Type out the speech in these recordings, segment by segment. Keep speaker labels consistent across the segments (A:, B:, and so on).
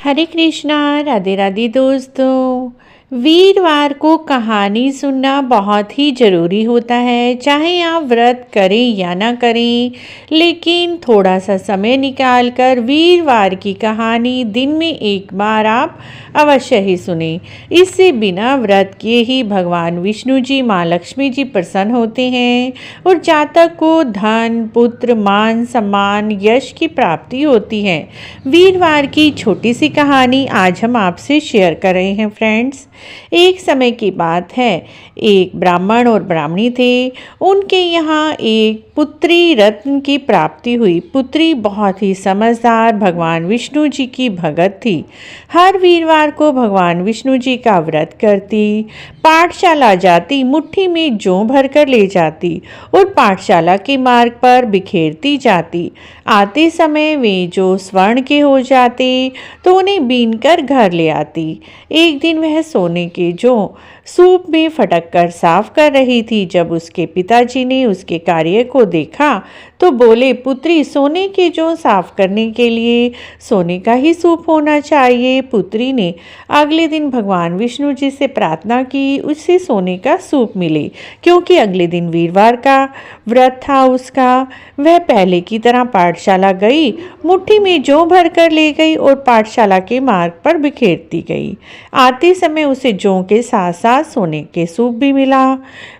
A: हरे कृष्णा। राधे राधे दोस्तों। वीरवार को कहानी सुनना बहुत ही ज़रूरी होता है, चाहे आप व्रत करें या ना करें। लेकिन थोड़ा सा समय निकाल कर वीरवार की कहानी दिन में एक बार आप अवश्य ही सुने। इससे बिना व्रत किए ही भगवान विष्णु जी, माँ लक्ष्मी जी प्रसन्न होते हैं और जातक को धन, पुत्र, मान, सम्मान, यश की प्राप्ति होती है। वीरवार की छोटी सी कहानी आज हम आपसे शेयर कर रहे हैं फ्रेंड्स। एक समय की बात है, एक ब्राह्मण और ब्राह्मणी थे। उनके यहाँ एक पुत्री रत्न की प्राप्ति हुई। पुत्री बहुत ही समझदार, भगवान विष्णु जी की भगत थी। हर वीरवार को भगवान विष्णु जी का व्रत करती, पाठशाला जाती, मुट्ठी में जौ भर कर ले जाती और पाठशाला के मार्ग पर बिखेरती जाती। आते समय वे जो स्वर्ण के हो जाते तो उन्हें बीनकर घर ले आती। एक दिन वह सोने के जौ सूप में फटक कर साफ कर रही थी। जब उसके पिताजी ने उसके कार्य को देखा तो बोले, पुत्री, सोने के जौ साफ करने के लिए सोने का ही सूप होना चाहिए। पुत्री ने अगले दिन भगवान विष्णु जी से प्रार्थना की, उससे सोने का सूप मिले। क्योंकि अगले दिन वीरवार का व्रत था उसका। वह पहले की तरह पाठशाला गई, मुट्ठी में जौ भर कर ले गई और पाठशाला के मार्ग पर बिखेरती गई। आते समय उसे जौ के साथ साथ सोने के सूप भी मिला।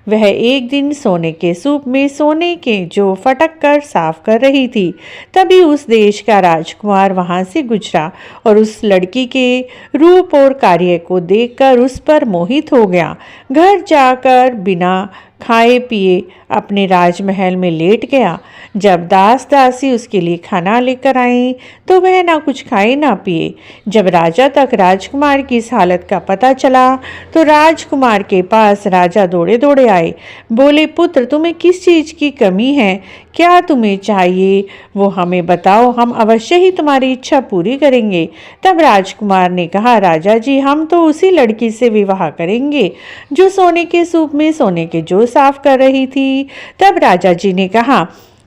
A: वह एक दिन सोने के सूप में सोने के जौ फटक कर साफ कर रही थी। तभी उस देश का राजकुमार वहां से गुजरा और उस लड़की के रूप और कार्य को देखकर उस पर मोहित हो गया। घर जाकर बिना खाए पिए अपने राजमहल में लेट गया। जब दास दासी उसके लिए खाना लेकर आए तो वह ना कुछ खाए ना पिए। जब राजा तक राजकुमार की इस हालत का पता चला तो राजकुमार के पास राजा दौड़े दौड़े आए। बोले, पुत्र, तुम्हें किस चीज़ की कमी है? क्या तुम्हें चाहिए वो हमें बताओ, हम अवश्य ही तुम्हारी इच्छा पूरी करेंगे। तब राजकुमार ने कहा, राजा जी, हम तो उसी लड़की से विवाह करेंगे जो सोने के सूप में सोने के जौ साफ कर रही थी। तब राजा जी ने कहा,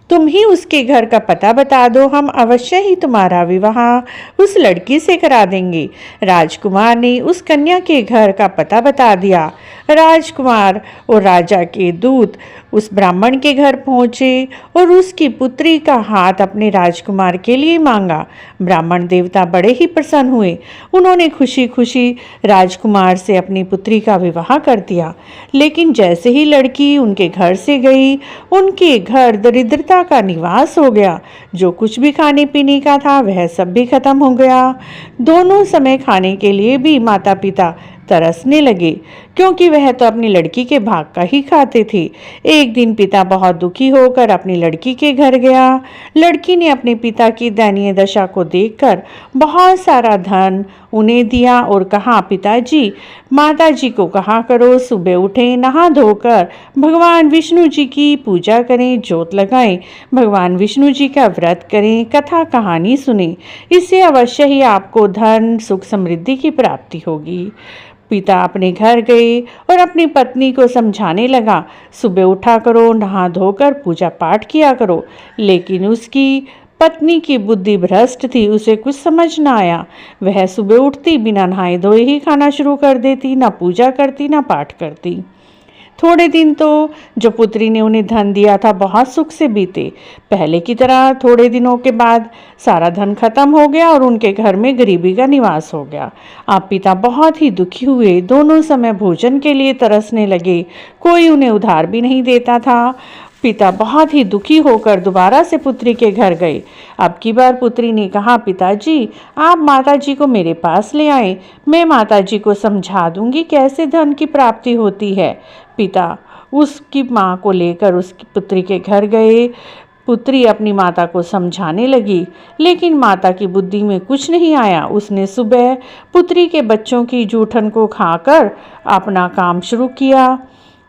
A: तुम ही उसके घर का पता बता दो, हम अवश्य ही तुम्हारा विवाह उस लड़की से करा देंगे। राजकुमार ने उस कन्या के घर का पता बता दिया। राजकुमार और राजा के दूत उस ब्राह्मण के घर पहुंचे और उसकी पुत्री का हाथ अपने राजकुमार के लिए मांगा। ब्राह्मण देवता बड़े ही प्रसन्न हुए। उन्होंने खुशी खुशी राजकुमार से अपनी पुत्री का विवाह कर दिया। लेकिन जैसे ही लड़की उनके घर से गई, उनके घर दरिद्रता का निवास हो गया। जो कुछ भी खाने पीने का था वह सब भी खत्म हो गया। दोनों समय खाने के लिए भी माता पिता तरसने लगे, क्योंकि वह तो अपनी लड़की के भाग का ही खाते थे। एक दिन पिता बहुत दुखी होकर अपनी लड़की के घर गया। लड़की ने अपने पिता की दयनीय दशा को देखकर बहुत सारा धन उन्हें दिया और कहा, पिताजी, माताजी को कहा करो सुबह उठें, नहा धोकर भगवान विष्णु जी की पूजा करें, जोत लगाएं, भगवान विष्णु जी का व्रत करें, कथा कहानी सुने। इससे अवश्य ही आपको धन, सुख, समृद्धि की प्राप्ति होगी। पिता अपने घर गए और अपनी पत्नी को समझाने लगा, सुबह उठा करो, नहा धोकर पूजा पाठ किया करो। लेकिन उसकी पत्नी की बुद्धि भ्रष्ट थी, उसे कुछ समझ न आया। वह सुबह उठती, बिना नहाए धोए ही खाना शुरू कर देती, ना पूजा करती ना पाठ करती। थोड़े दिन तो जो पुत्री ने उन्हें धन दिया था बहुत सुख से बीते। पहले की तरह थोड़े दिनों के बाद सारा धन खत्म हो गया और उनके घर में गरीबी का निवास हो गया। अब पिता बहुत ही दुखी हुए। दोनों समय भोजन के लिए तरसने लगे। कोई उन्हें उधार भी नहीं देता था। पिता बहुत ही दुखी होकर दोबारा से पुत्री के घर गए। अब की बार पुत्री ने कहा, पिताजी, आप माताजी को मेरे पास ले आए, मैं माताजी को समझा दूंगी कैसे धन की प्राप्ति होती है। पिता उसकी माँ को लेकर उसकी पुत्री के घर गए। पुत्री अपनी माता को समझाने लगी, लेकिन माता की बुद्धि में कुछ नहीं आया। उसने सुबह पुत्री के बच्चों की जूठन को खाकर अपना काम शुरू किया।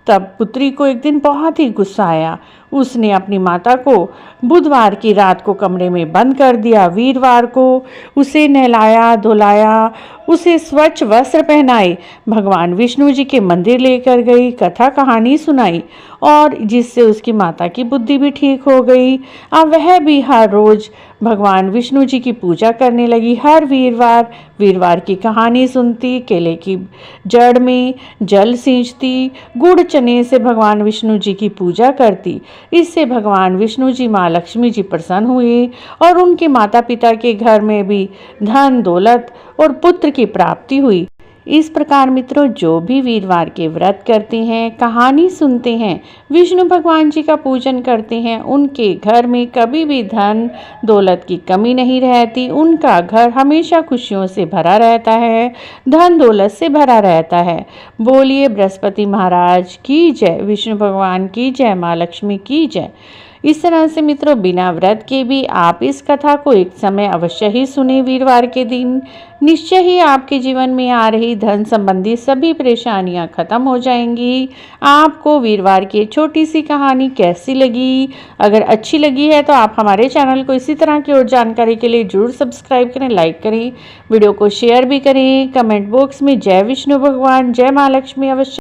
A: तब पुत्री को एक दिन बहुत ही गुस्सा आया। उसने अपनी माता को बुधवार की रात को कमरे में बंद कर दिया। वीरवार को उसे नहलाया धुलाया, उसे स्वच्छ वस्त्र पहनाए, भगवान विष्णु जी के मंदिर लेकर गई, कथा कहानी सुनाई और जिससे उसकी माता की बुद्धि भी ठीक हो गई। अब वह भी हर रोज भगवान विष्णु जी की पूजा करने लगी। हर वीरवार की कहानी सुनती, केले की जड़ में जल सींचती, गुड़ चने से भगवान विष्णु जी की पूजा करती। इससे भगवान विष्णु जी माँ लक्ष्मी जी प्रसन्न हुए और उनके माता पिता के घर में भी धन दौलत और पुत्र की प्राप्ति हुई। इस प्रकार मित्रों, जो भी वीरवार के व्रत करते हैं, कहानी सुनते हैं, विष्णु भगवान जी का पूजन करते हैं, उनके घर में कभी भी धन दौलत की कमी नहीं रहती। उनका घर हमेशा खुशियों से भरा रहता है, धन दौलत से भरा रहता है। बोलिए बृहस्पति महाराज की जय, विष्णु भगवान की जय, माँ लक्ष्मी की जय। इस तरह से मित्रों, बिना व्रत के भी आप इस कथा को एक समय अवश्य ही सुने वीरवार के दिन। निश्चय ही आपके जीवन में आ रही धन संबंधी सभी परेशानियां खत्म हो जाएंगी। आपको वीरवार की छोटी सी कहानी कैसी लगी? अगर अच्छी लगी है तो आप हमारे चैनल को इसी तरह की और जानकारी के लिए जरूर सब्सक्राइब करें, लाइक करें, वीडियो को शेयर भी करें। कमेंट बॉक्स में जय विष्णु भगवान, जय माँ लक्ष्मी अवश्य